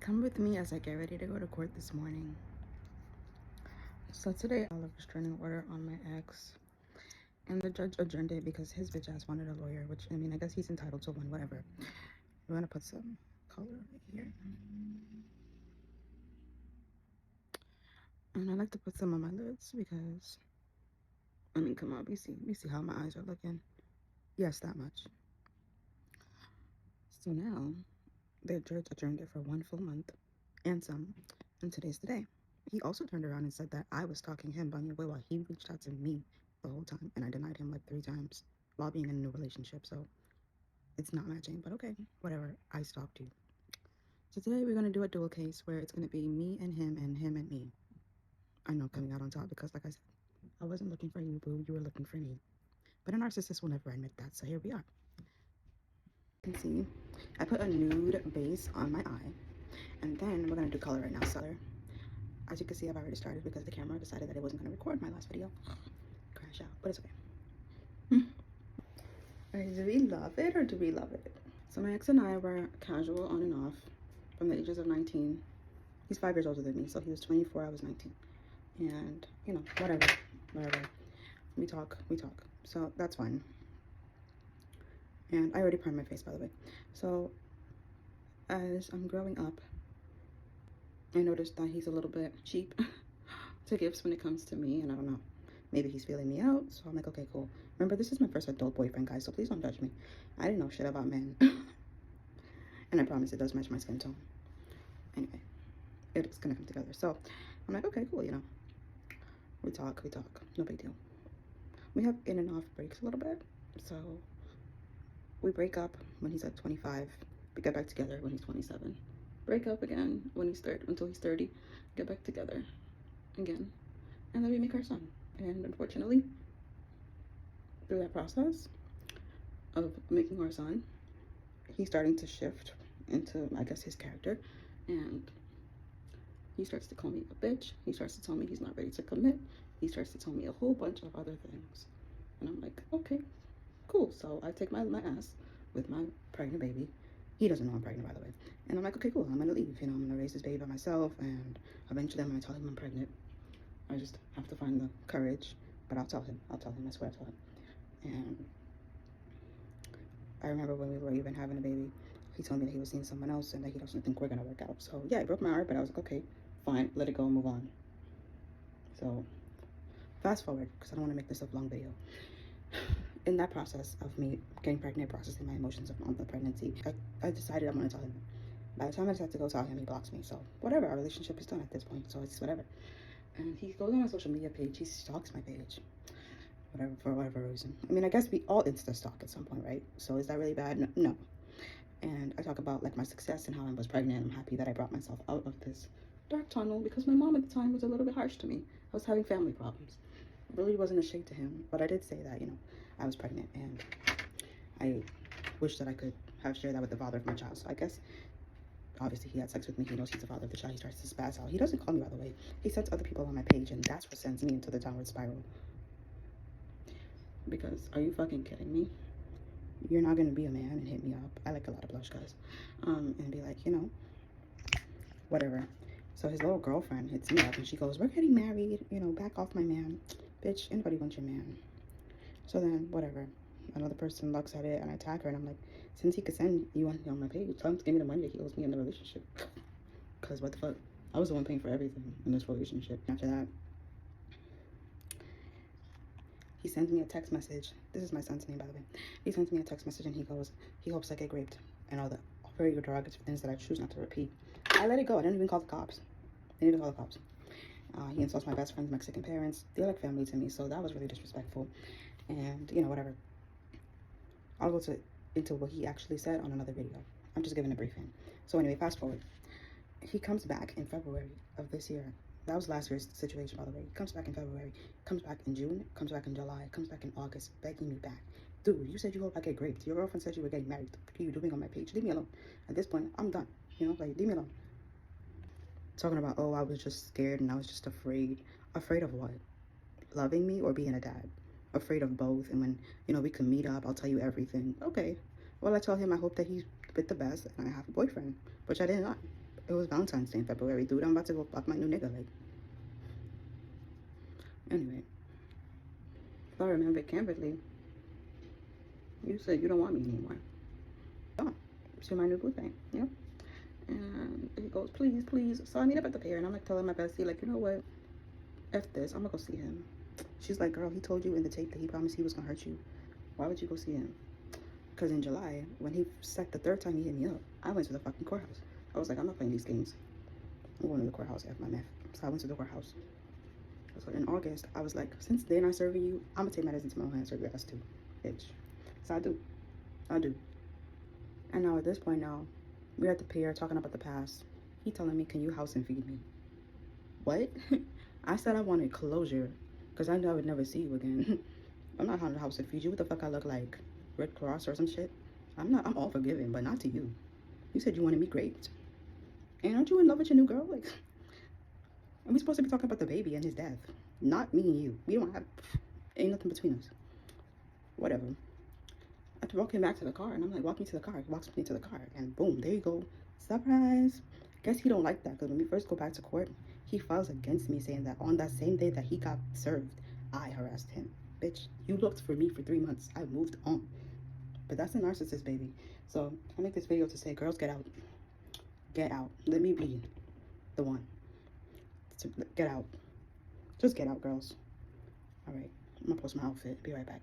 Come with me as I get ready to go to court this morning. So today I have a restraining order on my ex, and the judge adjourned it because his bitch ass wanted a lawyer, which, I mean, I guess he's entitled to one, whatever. We're gonna put some color right here. And I like to put some on my lids because, I mean, come on, we see how my eyes are looking. Yes, that much. So now, the judge adjourned it for 1 full month and some, and today's the day. He also turned around and said that I was stalking him by way while he reached out to me the whole time, and I denied him like 3 times while being in a new relationship. So it's not matching, but okay, whatever. I stalked you. So today we're gonna do a dual case where it's gonna be me and him and me. I know, coming out on top because, like I said, I wasn't looking for you, boo. You were looking for me. But a narcissist will never admit that. So here we are. You can see I put a nude base on my eye, and then we're gonna do color right now. So as you can see, I've already started because the camera decided that it wasn't gonna record my last video. Crash out, but it's okay. Alright, do we love it or do we love it? So my ex and I were casual on and off from the ages of 19. He's 5 years older than me, so he was 24, I was 19. And, you know, whatever. We talk. So that's fine. And I already primed my face, by the way. So as I'm growing up, I noticed that he's a little bit cheap to gifts when it comes to me, and I don't know. Maybe he's feeling me out, so I'm like, okay, cool. Remember, this is my first adult boyfriend, guys, so please don't judge me. I didn't know shit about men. And I promise it does match my skin tone. Anyway, it's gonna come together. So I'm like, okay, cool, you know. We talk, no big deal. We have in and off breaks a little bit. So we break up when he's like 25. We get back together when he's 27. Break up again when he's 30, until he's 30. Get back together again. And then we make our son. And unfortunately, through that process of making our son, he's starting to shift into, I guess, his character. And he starts to call me a bitch. He starts to tell me he's not ready to commit. He starts to tell me a whole bunch of other things. And I'm like, okay, cool. So I take my ass with my pregnant baby. He doesn't know I'm pregnant, by the way. And I'm like, okay, cool. I'm going to leave. You know, I'm going to raise this baby by myself. And eventually I'm going to tell him I'm pregnant. I just have to find the courage. But I'll tell him. I swear I'll tell him. And I remember when we were even having a baby, he told me that he was seeing someone else and that he doesn't think we're going to work out. So yeah, it broke my heart, but I was like, okay, fine, let it go and move on. So fast forward, because I don't want to make this a long video. In that process of me getting pregnant, processing my emotions on the pregnancy, I decided I'm going to tell him. By the time I decide to go tell him, he blocks me. So whatever, our relationship is done at this point, so it's whatever. And he goes on my social media page, he stalks my page. Whatever, for whatever reason. I mean, I guess we all insta stalk at some point, right? So is that really bad? No. And I talk about like my success and how I was pregnant. I'm happy that I brought myself out of this dark tunnel because my mom at the time was a little bit harsh to me. I was having family problems. I really wasn't a shade to him, but I did say that, you know, I was pregnant and I wish that I could have shared that with the father of my child. So I guess obviously he had sex with me. He knows he's the father of the child. He starts to spaz out. He doesn't call me, by the way. He sends other people on my page, and that's what sends me into the downward spiral. Because are you fucking kidding me? You're not gonna be a man and hit me up. I like a lot of blush, guys. And be like, you know, whatever. So his little girlfriend hits me up and she goes, we're getting married, you know, back off my man. Bitch, anybody wants your man. So then, whatever. Another person looks at it and I tag her and I'm like, since he could send you on my page, tell him to give me the money that he owes me in the relationship. Because what the fuck? I was the one paying for everything in this relationship. After that, he sends me a text message. This is my son's name, by the way. He sends me a text message and he goes, he hopes I get raped and all the very derogatory things that I choose not to repeat. I let it go. I didn't even call the cops. They didn't call the cops. He insults my best friend's Mexican parents. They're like family to me, so that was really disrespectful. And, you know, whatever. I'll go into what he actually said on another video. I'm just giving a briefing. So anyway, fast forward. He comes back in February of this year. That was last year's situation, by the way. He comes back in February, comes back in June, comes back in July, comes back in August, begging me back. Dude, you said you hope I get raped. Your girlfriend said you were getting married. What are you doing on my page? Leave me alone. At this point, I'm done. You know, like, leave me alone. Talking about, oh, I was just scared and I was just afraid. Afraid of what? Loving me or being a dad? Afraid of both. And when, you know, we can meet up, I'll tell you everything. Okay. Well, I tell him I hope that he's with the best and I have a boyfriend, which I did not. It was Valentine's Day in February, dude. I'm about to go fuck my new nigga. Like, anyway. If I remember candidly, you said you don't want me anymore. Oh, see my new boo thing, you know? And he goes, please, please. So I meet up at the pier, and I'm like telling my bestie, like, you know what? F this, I'm gonna go see him. She's like, girl, he told you in the tape that he promised he was gonna hurt you. Why would you go see him? Because in July, when he said the third time he hit me up, I went to the fucking courthouse. I was like, I'm not playing these games. I'm going to the courthouse after my meth. So I went to the courthouse. So in August, I was like, since they're not serving you, I'm gonna take matters into my own hands and serve your ass too, bitch. So I do. And now at this point now, we're at the pier talking about the past. He telling me, can you house and feed me? What? I said I wanted closure, because I knew I would never see you again. I'm not gonna house and feed you. What the fuck I look like? Red Cross or some shit? I'm all forgiving, but not to you. You said you wanted me great. And aren't you in love with your new girl? Like, and we supposed to be talking about the baby and his death. Not me and you. We don't have, ain't nothing between us. Whatever. I walk him back to the car, and I'm like, walk me to the car. He walks me to the car, and boom, there you go. Surprise. Guess he don't like that, because when we first go back to court, he files against me saying that on that same day that he got served, I harassed him. Bitch, you looked for me for 3 months. I moved on. But that's a narcissist, baby. So I make this video to say, girls, get out. Get out. Let me be the one. Get out. Just get out, girls. All right. I'm going to post my outfit. Be right back.